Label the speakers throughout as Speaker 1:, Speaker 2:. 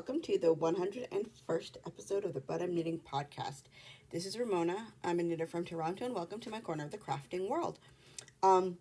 Speaker 1: welcome to the 101st episode of the But I'm Knitting podcast. This is Ramona. I'm a knitter from Toronto, and welcome to my corner of the crafting world. Um,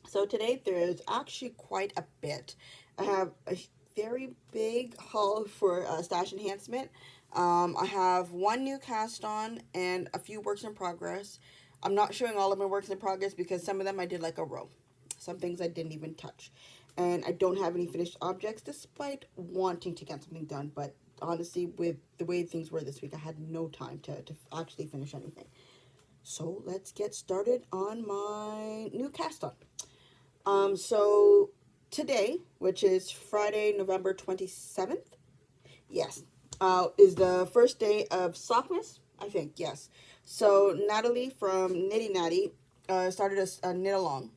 Speaker 1: so today there's actually quite a bit. I have a very big haul for stash enhancement. I have one new cast on and a few works in progress. I'm not showing all of my works in progress because some of them I did like a row. Some things I didn't even touch. And I don't have any finished objects despite wanting to get something done. But honestly, with the way things were this week, I had no time to actually finish anything. So let's get started on my new cast on. So today, which is Friday, November 27th, yes, is the first day of Sockmas, I think, yes. So Natalie from Nitty Natty started a knit along,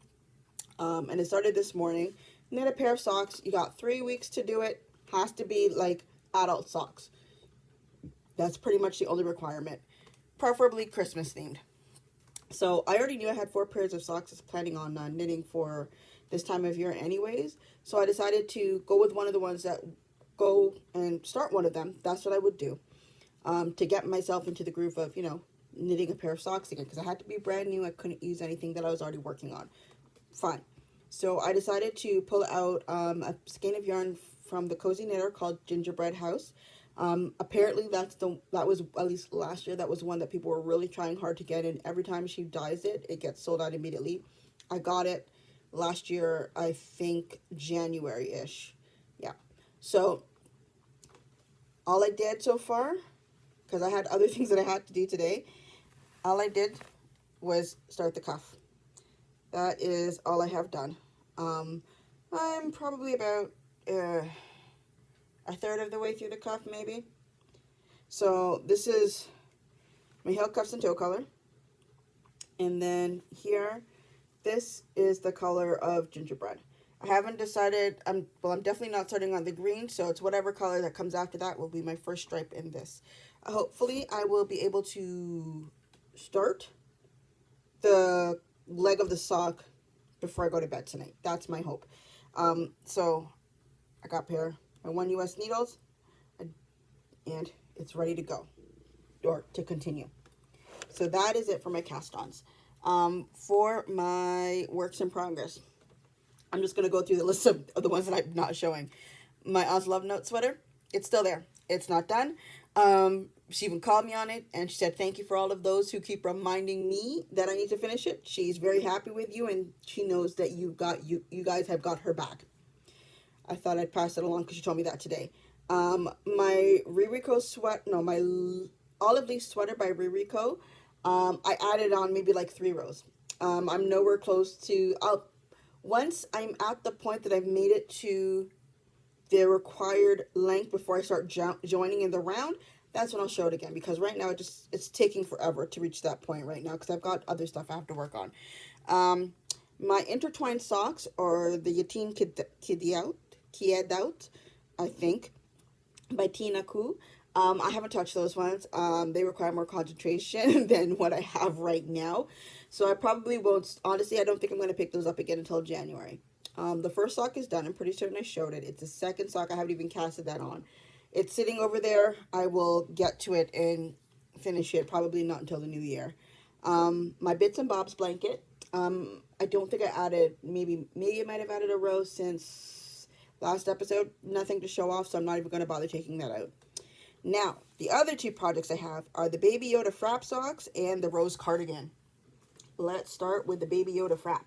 Speaker 1: and it started this morning. Knit a pair of socks. You got 3 weeks to do it. Has to be like adult socks. That's pretty much the only requirement. Preferably Christmas themed. So I already knew I had 4 pairs of socks. I was planning on knitting for this time of year anyways. So I decided to go with one of the ones that go and start one of them. That's what I would do. To get myself into the groove of, knitting a pair of socks again. Because I had to be brand new. I couldn't use anything that I was already working on. Fine. So I decided to pull out a skein of yarn from the Cozy Knitter called Gingerbread House. Apparently that was, at least last year, that was one that people were really trying hard to get, and every time she dyes it, it gets sold out immediately. I got it last year, I think January-ish. Yeah. So all I did so far, because I had other things that I had to do today, all I did was start the cuff. That is all I have done. I'm probably about a third of the way through the cuff, maybe. So this is my heel cuffs and toe color. And then here, this is the color of gingerbread. I haven't decided, I'm definitely not starting on the green, so it's whatever color that comes after that will be my first stripe in this. Hopefully I will be able to start the leg of the sock before I go to bed tonight. That's my hope. So I got my 1 US needles, and it's ready to go, or to continue. So that is it for my cast-ons. For my works in progress, I'm just going to go through the list of the ones that I'm not showing. My Oz Love Note sweater, it's still there. It's not done. She even called me on it, and she said, thank you for all of those who keep reminding me that I need to finish it. She's very happy with you, and she knows that you guys have got her back. I thought I'd pass it along because she told me that today. My my olive leaf sweater by Ririko, I added on maybe like 3 rows. I'm nowhere close to, once I'm at the point that I've made it to the required length before I start joining in the round, that's when I'll show it again, because right now it's taking forever to reach that point right now because I've got other stuff I have to work on. My intertwined socks are the Yateen Kied Out, I think, by Tina Koo. I haven't touched those ones. They require more concentration than what I have right now. So I probably won't, honestly, I don't think I'm going to pick those up again until January. The first sock is done. I'm pretty certain I showed it. It's the second sock. I haven't even casted that on. It's sitting over there. I will get to it and finish it. Probably not until the new year. My Bits and Bobs blanket. I don't think I added, maybe I might have added a row since last episode. Nothing to show off, so I'm not even going to bother taking that out. Now, the other 2 projects I have are the Baby Yoda Frap socks and the Rose cardigan. Let's start with the Baby Yoda Frap.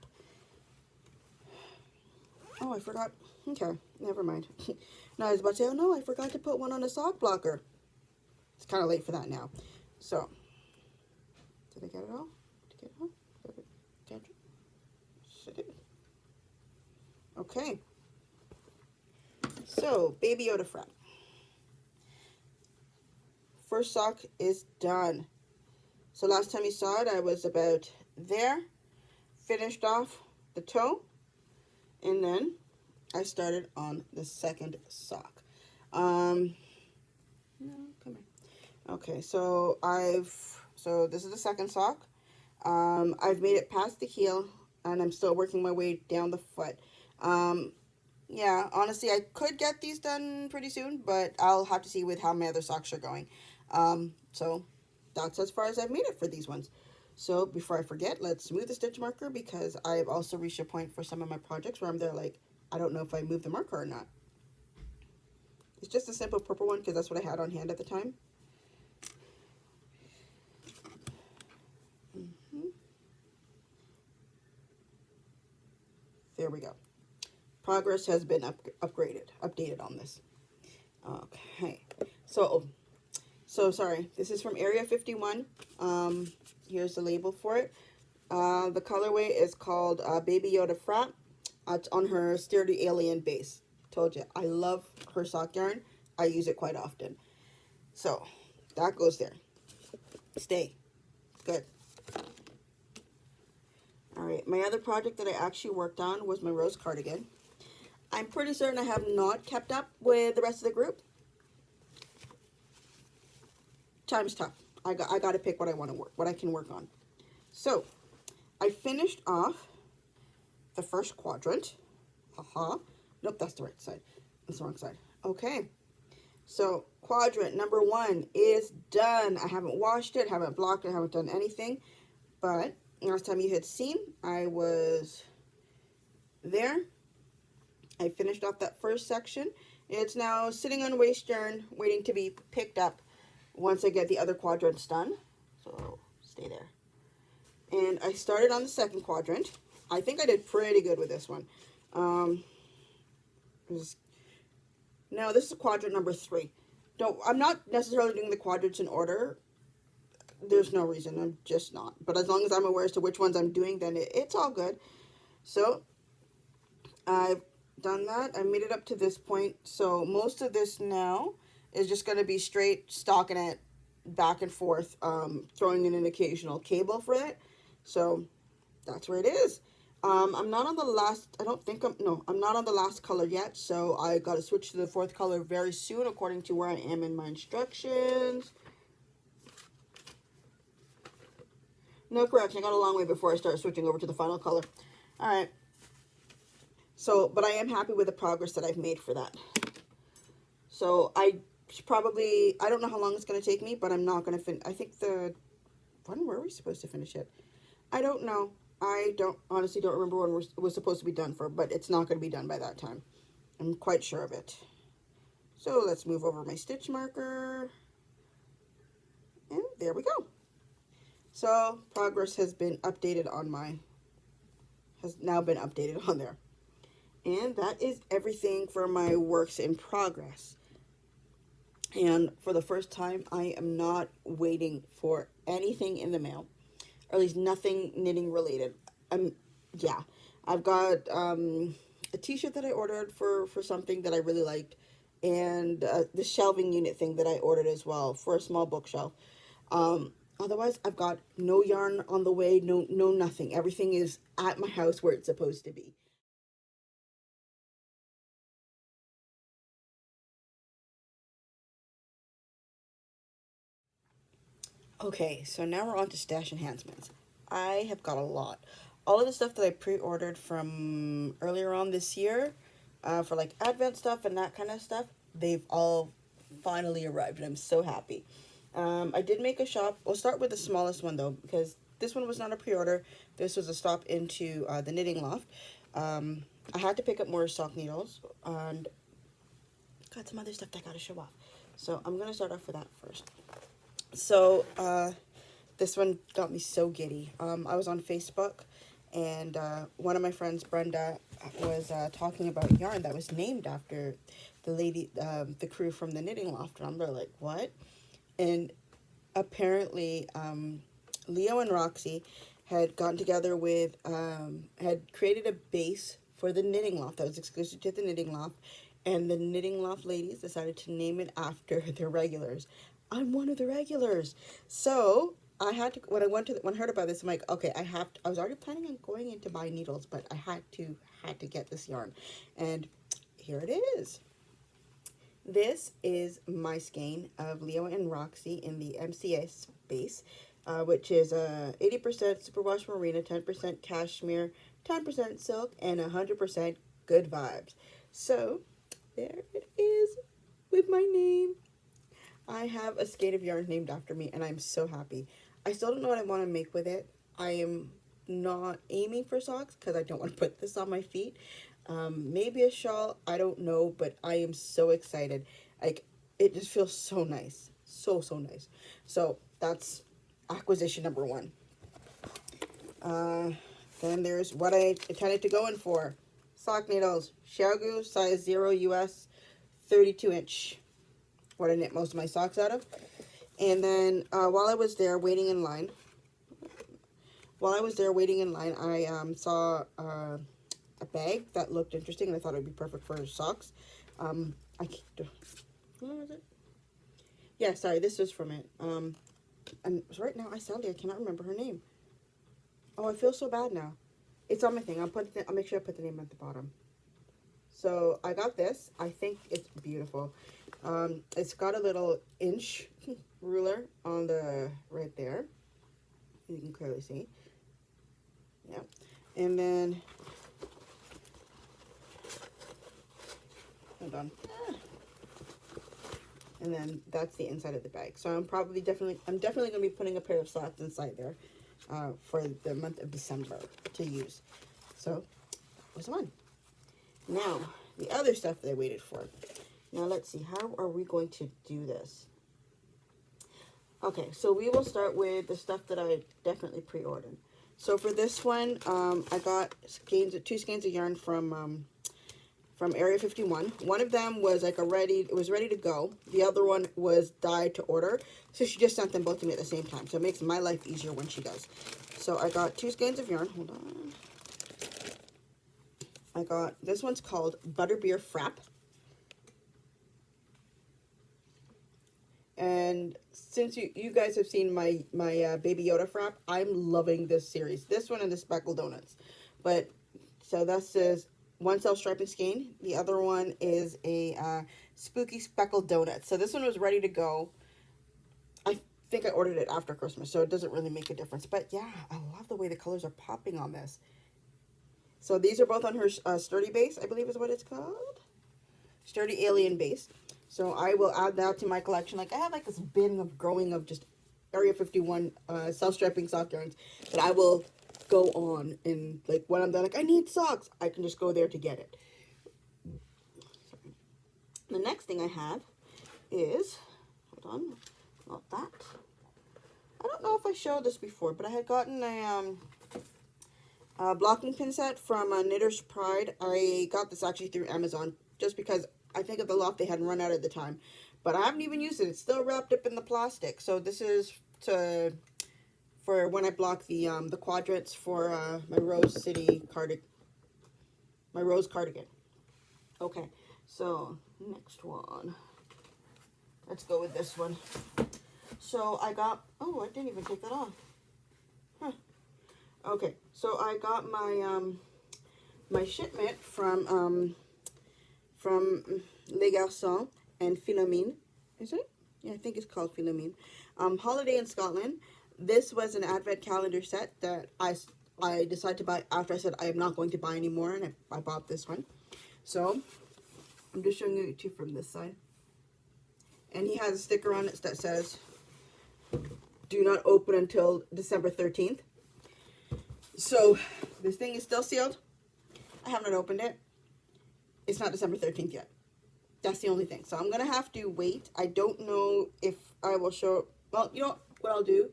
Speaker 1: Oh, I forgot. Okay, never mind. Now I was about to say, oh no, I forgot to put one on a sock blocker. It's kind of late for that now. So, did I get it all? Did I get it all? Did I get it? Yes, I did. Okay. So, Baby Yoda Frap. First sock is done. So last time you saw it, I was about there. Finished off the toe. And then I started on the second sock. No, come here. Okay, so this is the second sock. I've made it past the heel, and I'm still working my way down the foot. Yeah, honestly, I could get these done pretty soon, but I'll have to see with how my other socks are going. So that's as far as I've made it for these ones. So before I forget, let's smooth the stitch marker because I've also reached a point for some of my projects where I'm there like, I don't know if I moved the marker or not. It's just a simple purple one because that's what I had on hand at the time. There we go. Progress has been updated on this. Okay. So sorry. This is from Area 51. Here's the label for it. The colorway is called Baby Yoda Frat. It's on her Sturdy Alien base. Told you, I love her sock yarn. I use it quite often. So, that goes there. Stay. Good. Alright, my other project that I actually worked on was my rose cardigan. I'm pretty certain I have not kept up with the rest of the group. Time's tough. I got to pick what I want to work, what I can work on. So, I finished off the first quadrant. Haha. Nope, that's the right side. That's the wrong side. Okay. So, quadrant number 1 is done. I haven't washed it, haven't blocked it, haven't done anything. But last time you had seen, I was there. I finished off that first section. It's now sitting on waste yarn, waiting to be picked up once I get the other quadrants done. So, stay there. And I started on the second quadrant. I think I did pretty good with this one. No, this is quadrant number 3. I'm not necessarily doing the quadrants in order. There's no reason. I'm just not. But as long as I'm aware as to which ones I'm doing, then it's all good. So, I've done that. I made it up to this point. So, most of this now is just going to be straight stocking it back and forth, throwing in an occasional cable for it. So, that's where it is. I'm not on the last, I'm not on the last color yet, so I got to switch to the 4th color very soon according to where I am in my instructions. No correction, I got a long way before I start switching over to the final color. Alright. So, but I am happy with the progress that I've made for that. So, I don't know how long it's going to take me, but I'm not going to finish. I think when were we supposed to finish it? I don't know. I honestly don't remember when it was supposed to be done for, but it's not going to be done by that time. I'm quite sure of it. So let's move over my stitch marker. And there we go. So progress has been updated has now been updated on there. And that is everything for my works in progress. And for the first time, I am not waiting for anything in the mail. Or at least nothing knitting related. Yeah, I've got a t-shirt that I ordered for something that I really liked, and the shelving unit thing that I ordered as well for a small bookshelf. Otherwise, I've got no yarn on the way, no nothing. Everything is at my house where it's supposed to be. Okay, so now we're on to stash enhancements. I have got a lot. All of the stuff that I pre-ordered from earlier on this year, for like Advent stuff and that kind of stuff, they've all finally arrived, and I'm so happy. I did make a shop. We'll start with the smallest one though, because this one was not a pre-order. This was a stop into the knitting loft. I had to pick up more sock needles and got some other stuff that I gotta show off. So I'm gonna start off with that first. So, this one got me so giddy. I was on Facebook, and one of my friends, Brenda, was talking about yarn that was named after the lady, the crew from the Knitting Loft. And I'm like, what? And apparently, Leo and Roxy had gotten together with, had created a base for the Knitting Loft that was exclusive to the Knitting Loft. And the Knitting Loft ladies decided to name it after their regulars. I'm one of the regulars. So I had to, when I heard about this, I'm like, okay, I was already planning on going in to buy needles, but I had to get this yarn. And here it is. This is my skein of Leo and Roxy in the MCS base, which is 80% superwash merino, 10% cashmere, 10% silk, and 100% good vibes. So there it is with my name. I have a skein of yarn named after me, and I'm so happy. I still don't know what I want to make with it. I am not aiming for socks because I don't want to put this on my feet. Maybe a shawl, I don't know, but I am so excited. Like, it just feels so nice. So, so nice. So, that's acquisition number one. Then there's what I intended to go in for. Sock needles. Xiaogu, size 0 US, 32 inch. What I knit most of my socks out of. And then while I was there waiting in line, I saw a bag that looked interesting, and I thought it would be perfect for socks. I can't, what was it? Yeah, sorry, this was from it. And right now, I cannot remember her name. Oh, I feel so bad now. It's on my thing. I'll make sure I put the name at the bottom. So I got this. I think it's beautiful. It's got a little inch ruler on the right there. You can clearly see. Yeah. And then, hold on. And then that's the inside of the bag. So I'm definitely going to be putting a pair of socks inside there for the month of December to use. So that was one. Now, the other stuff that I waited for. Now, let's see. How are we going to do this? Okay, so we will start with the stuff that I definitely pre-ordered. So for this one, I got two skeins of yarn from Area 51. One of them was like it was ready to go. The other one was dyed to order. So she just sent them both to me at the same time. So it makes my life easier when she does. So I got two skeins of yarn. Hold on. I got, this one's called Butterbeer Frap. And since you guys have seen my Baby Yoda frap, I'm loving this series. This one and the Speckled Donuts. But, so that says one self-striping skein. The other one is a Spooky Speckled Donut. So this one was ready to go. I think I ordered it after Christmas, so it doesn't really make a difference. But yeah, I love the way the colors are popping on this. So these are both on her Sturdy base, I believe is what it's called. Sturdy Alien base. So I will add that to my collection. Like, I have like this bin of just Area 51 self-striping sock yarns that I will go on, and like when I'm done, like I need socks, I can just go there to get it. Sorry. The next thing I have is, hold on, not that. I don't know if I showed this before, but I had gotten a blocking pin set from Knitter's Pride. I got this actually through Amazon just because I think at the loft they hadn't run out at the time. But I haven't even used it. It's still wrapped up in the plastic. So this is for when I block the quadrants for my Rose City cardigan. My Rose cardigan. Okay, so next one. Let's go with this one. So I got, oh, I didn't even take that off. Huh. Okay, so I got my my shipment from Les Garçons and Philomene. Is it? Yeah, I think it's called Philomene. Holiday in Scotland. This was an advent calendar set that I decided to buy after I said I am not going to buy anymore, and I bought this one. So I'm just showing you two from this side. And he has a sticker on it that says, do not open until December 13th. So this thing is still sealed. I haven't opened it. It's not December 13th yet. That's the only thing. So I'm going to have to wait. I don't know if I will show... Well, you know what I'll do?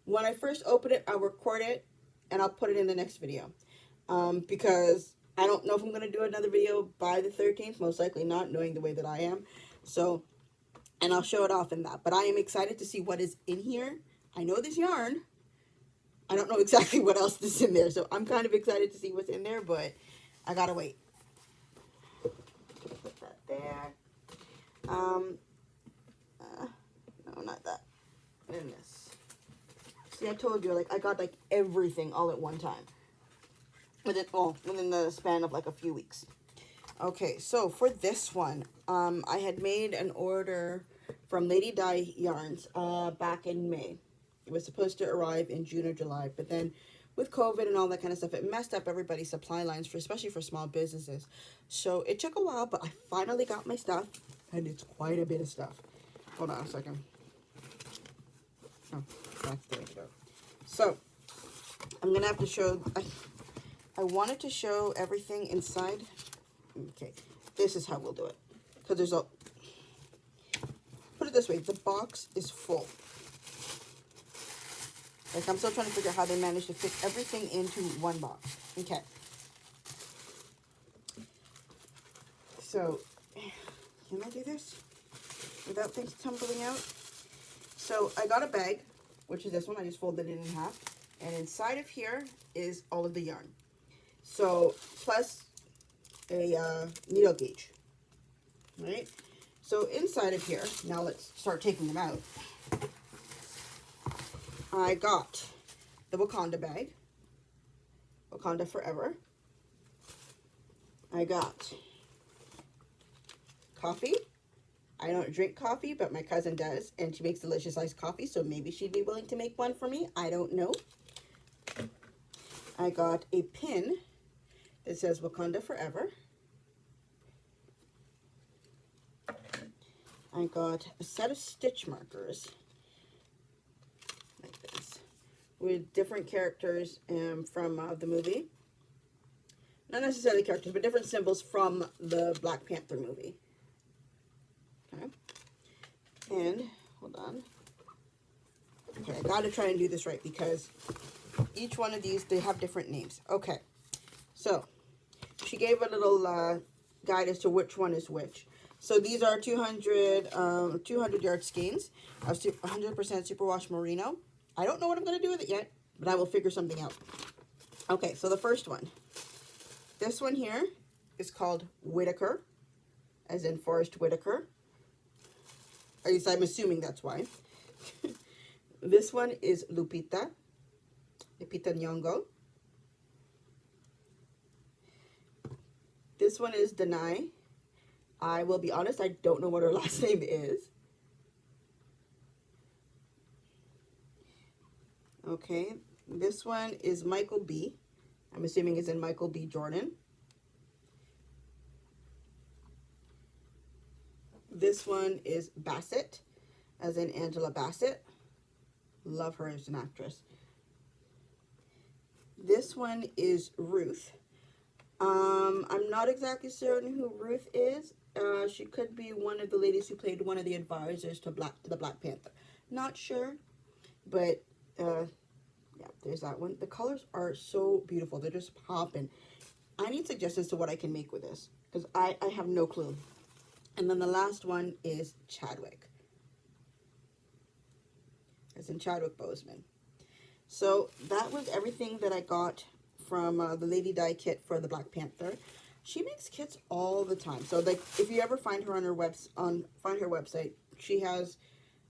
Speaker 1: When I first open it, I'll record it, and I'll put it in the next video. Because I don't know if I'm going to do another video by the 13th. Most likely not, knowing the way that I am. So, and I'll show it off in that. But I am excited to see what is in here. I know this yarn. I don't know exactly what else is in there. So I'm kind of excited to see what's in there, but I got to wait. Put that there. No, not that. And this. See, I told you, like, I got, like, everything all at one time. Within the span of, like, a few weeks. Okay, so for this one, I had made an order from Lady Dye Yarns back in May. It was supposed to arrive in June or July, but then with COVID and all that kind of stuff, it messed up everybody's supply lines, for especially for small businesses. So it took a while, but I finally got my stuff, and it's quite a bit of stuff. Hold on a second. Oh, that's the way to go. So I'm gonna have to show. I wanted to show everything inside. Okay, this is how we'll do it, because there's a. Put it this way: the box is full. Like, I'm still trying to figure out how they managed to fit everything into one box. Okay. So, can I do this without things tumbling out? So, I got a bag, which is this one. I just folded it in half. And inside of here is all of the yarn. So, plus a needle gauge. Right? So, inside of here, now let's start taking them out. I got the Wakanda bag, Wakanda Forever. I got coffee. I don't drink coffee, but my cousin does, and she makes delicious iced coffee, so maybe she'd be willing to make one for me. I don't know. I got a pin that says Wakanda Forever. I got a set of stitch markers like this with different characters from the movie. Not necessarily characters, but different symbols from the Black Panther movie. Okay. And, hold on. Okay, I gotta try and do this right because each one of these, they have different names. Okay. So, she gave a little guide as to which one is which. So these are 200 yard skeins of 100% superwash merino. I don't know what I'm going to do with it yet, but I will figure something out. Okay, so the first one. This one here is called Whitaker, as in Forrest Whitaker. At least I'm assuming that's why. This one is Lupita Nyong'o. This one is Denai. I will be honest, I don't know what her last name is. Okay, this one is Michael B. I'm assuming it's in Michael B. Jordan. This one is Bassett, as in Angela Bassett. Love her as an actress. This one is Ruth. I'm not exactly certain who Ruth is. She could be one of the ladies who played one of the advisors to the Black Panther. Not sure, but yeah, there's that one. The colors are so beautiful. They're just popping. I need suggestions to what I can make with this because I have no clue. And then the last one is Chadwick, as in Chadwick Boseman. So that was everything that I got from the Lady Di kit for the Black Panther. She makes kits all the time. So like if you ever find her on her website, she has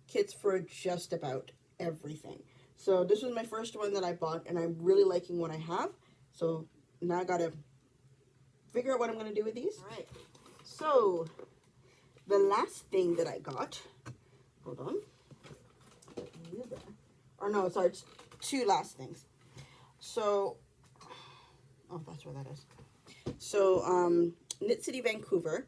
Speaker 1: kits for just about everything. So this was my first one that I bought, and I'm really liking what I have. So now I gotta figure out what I'm gonna do with these. All right. So the last thing that I got, hold on. Or no, sorry, it's two last things. So, oh, that's where that is. So, Knit City, Vancouver.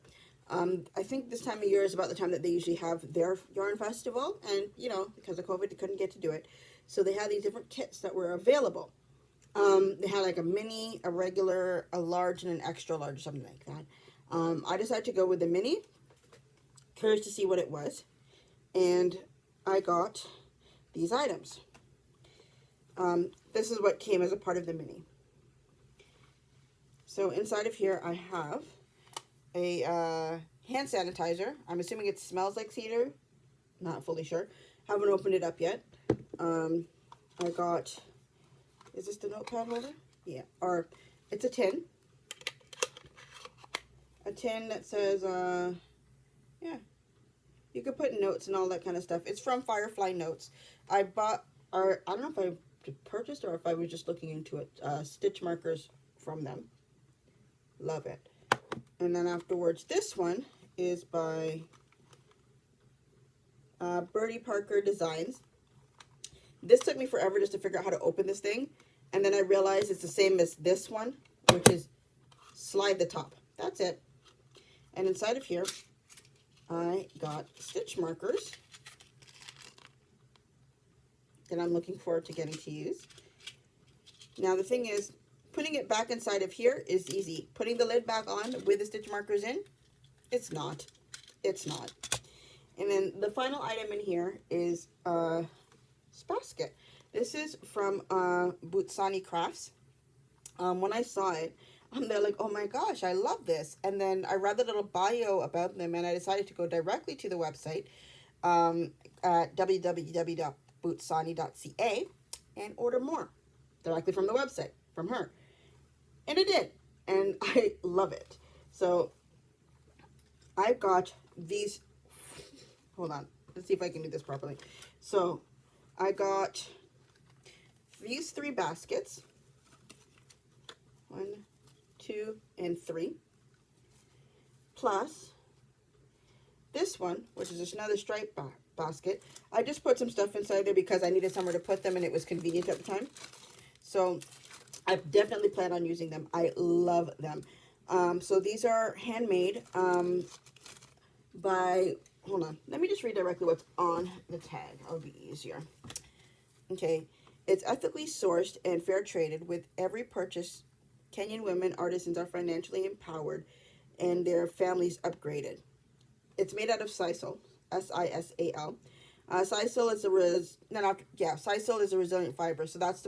Speaker 1: I think this time of year is about the time that they usually have their yarn festival. And, you know, because of COVID, they couldn't get to do it. So they had these different kits that were available. They had like a mini, a regular, a large, and an extra large or something like that. I decided to go with the mini. Curious to see what it was. And I got these items. This is what came as a part of the mini. So inside of here I have a hand sanitizer. I'm assuming it smells like cedar. Not fully sure. Haven't opened it up yet. I got, is this the notepad holder? Yeah, or it's a tin. A tin that says, yeah, you could put notes and all that kind of stuff. It's from Firefly Notes. I bought, or I don't know if I purchased or if I was just looking into it, stitch markers from them. Love it. And then afterwards, this one is by Birdie Parker Designs. This took me forever just to figure out how to open this thing. And then I realized it's the same as this one, which is slide the top. That's it. And inside of here, I got stitch markers that I'm looking forward to getting to use. Now the thing is, putting it back inside of here is easy. Putting the lid back on with the stitch markers in, it's not. It's not. And then the final item in here is this basket. This is from Bootsani Crafts. When I saw it, they're like, oh my gosh, I love this. And then I read a little bio about them, and I decided to go directly to the website at www.bootsani.ca and order more directly from the website, from her. And I did, and I love it. So I've got these, hold on, let's see if I can do this properly. So I got these 3 baskets, 1, 2, and 3, plus this one, which is just another stripe basket. I just put some stuff inside there because I needed somewhere to put them and it was convenient at the time. So I definitely plan on using them. I love them. So these are handmade by, hold on, let me just read directly what's on the tag. That'll be easier. Okay, it's ethically sourced and fair traded. With every purchase, Kenyan women artisans are financially empowered and their families upgraded. It's made out of sisal, S-I-S-A-L. Sisal is sisal is a resilient fiber. So that's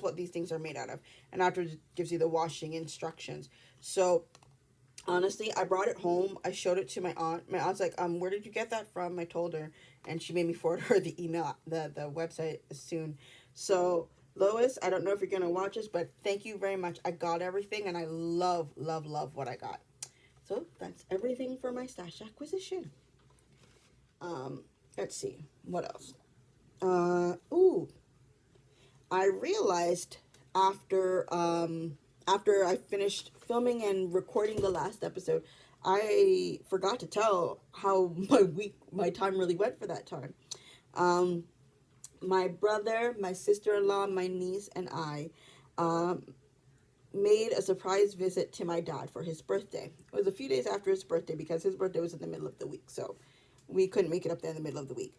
Speaker 1: what these things are made out of. And after it gives you the washing instructions. So honestly, I brought it home. I showed it to my aunt. My aunt's like, where did you get that from? I told her, and she made me forward her the email, the website soon. So Lois, I don't know if you're gonna watch this, but thank you very much. I got everything, and I love, love, love what I got. So that's everything for my stash acquisition. Let's see what else. I realized after I finished filming and recording the last episode, I forgot to tell how my time really went for that time. My brother, my sister-in-law, my niece, and I made a surprise visit to my dad for his birthday. It was a few days after his birthday because his birthday was in the middle of the week, so we couldn't make it up there in the middle of the week.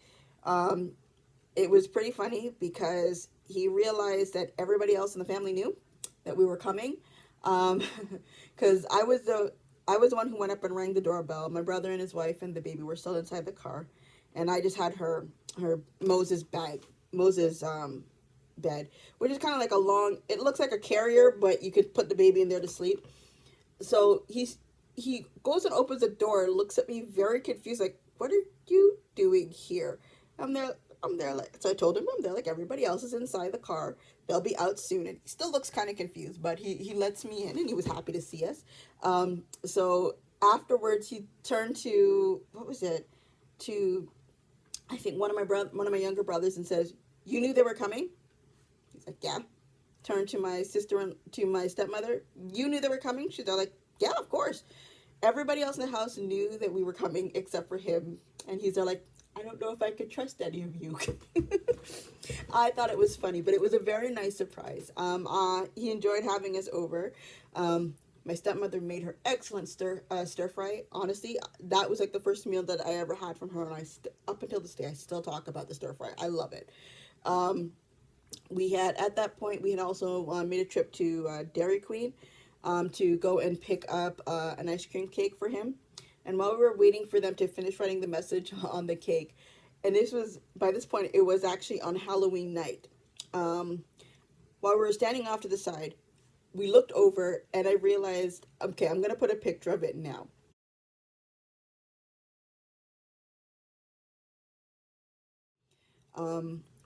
Speaker 1: It was pretty funny because he realized that everybody else in the family knew that we were coming. Because I was the one who went up and rang the doorbell. My brother and his wife and the baby were still inside the car, and I just had her Moses bed, which is kind of like a long. It looks like a carrier, but you could put the baby in there to sleep. So he goes and opens the door, looks at me very confused, like, "What are you doing here?" I'm there like, so I told him I'm there like everybody else is inside the car. They'll be out soon. And he still looks kind of confused, but he lets me in and he was happy to see us. So afterwards he turned to, I think one of my younger brothers and says, "You knew they were coming?" He's like, "Yeah." Turned to my sister and to my stepmother, "You knew they were coming?" She's like, "Yeah, of course." Everybody else in the house knew that we were coming except for him. And he's there like, "I don't know if I could trust any of you." I thought it was funny, but it was a very nice surprise. He enjoyed having us over. My stepmother made her excellent stir fry. Honestly, that was like the first meal that I ever had from her, and up until this day, I still talk about the stir fry. I love it. At that point, we had also made a trip to Dairy Queen to go and pick up an ice cream cake for him. And while we were waiting for them to finish writing the message on the cake, and by this point, it was actually on Halloween night. While we were standing off to the side, we looked over and I realized, okay, I'm going to put a picture of it now.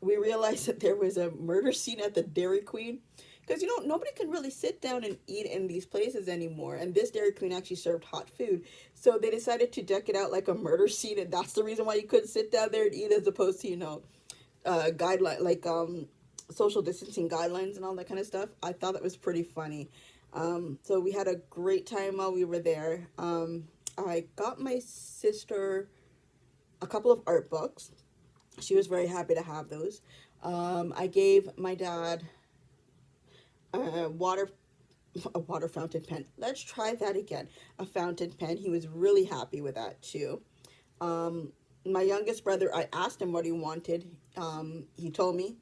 Speaker 1: We realized that there was a murder scene at the Dairy Queen. Because, nobody can really sit down and eat in these places anymore. And this Dairy Queen actually served hot food. So they decided to deck it out like a murder scene. And that's the reason why you couldn't sit down there and eat, as opposed to, social distancing guidelines and all that kind of stuff. I thought that was pretty funny. So we had a great time while we were there. I got my sister a couple of art books. She was very happy to have those. I gave my dad water a water fountain pen. Let's try that again. A fountain pen. He was really happy with that too. My youngest brother, I asked him what he wanted. He told me,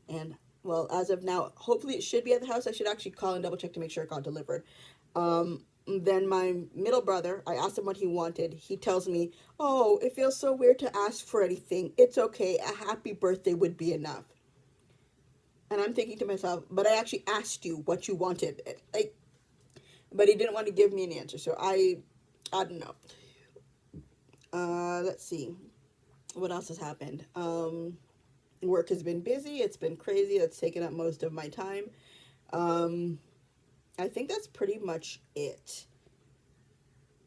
Speaker 1: and well, as of now, hopefully it should be at the house. I should actually call and double check to make sure it got delivered. Then my middle brother, I asked him what he wanted. He tells me, "Oh, it feels so weird to ask for anything. It's okay. A happy birthday would be enough." And I'm thinking to myself, but I actually asked you what you wanted. Like, but he didn't want to give me an answer. So I don't know. Let's see. What else has happened? Work has been busy. It's been crazy. That's taken up most of my time. I think that's pretty much it.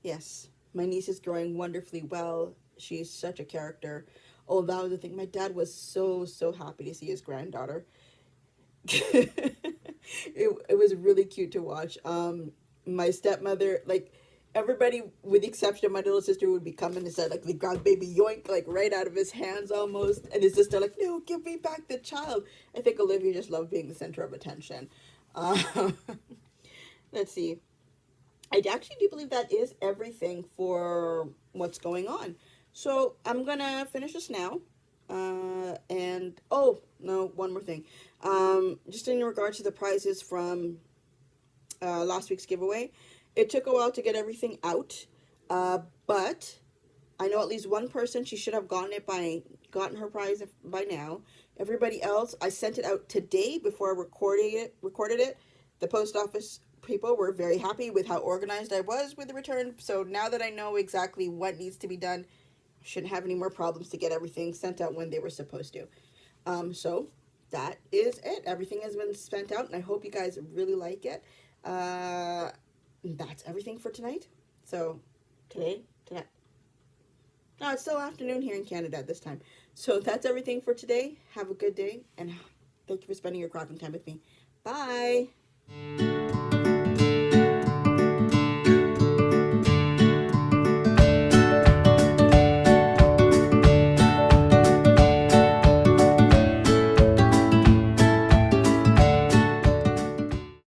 Speaker 1: Yes, my niece is growing wonderfully well. She's such a character. Oh, that was the thing. My dad was so happy to see his granddaughter. It was really cute to watch. My stepmother, like everybody with the exception of my little sister, would be coming and said like they got baby yoink like right out of his hands almost, and his sister like, no, give me back the child. I think Olivia just loved being the center of attention. Um, let's see. I actually do believe that is everything for what's going on. So I'm gonna finish this now. And oh no, one more thing. Just in regards to the prizes from last week's giveaway, it took a while to get everything out, but I know at least one person. She should have gotten her prize by now. Everybody else, I sent it out today before I recorded it. The post office people were very happy with how organized I was with the return. So now that I know exactly what needs to be done, I shouldn't have any more problems to get everything sent out when they were supposed to. So that is it. Everything has been sent out, and I hope you guys really like it. That's everything for tonight. So tonight. No, it's still afternoon here in Canada at this time. So that's everything for today. Have a good day, and thank you for spending your crafting time with me. Bye.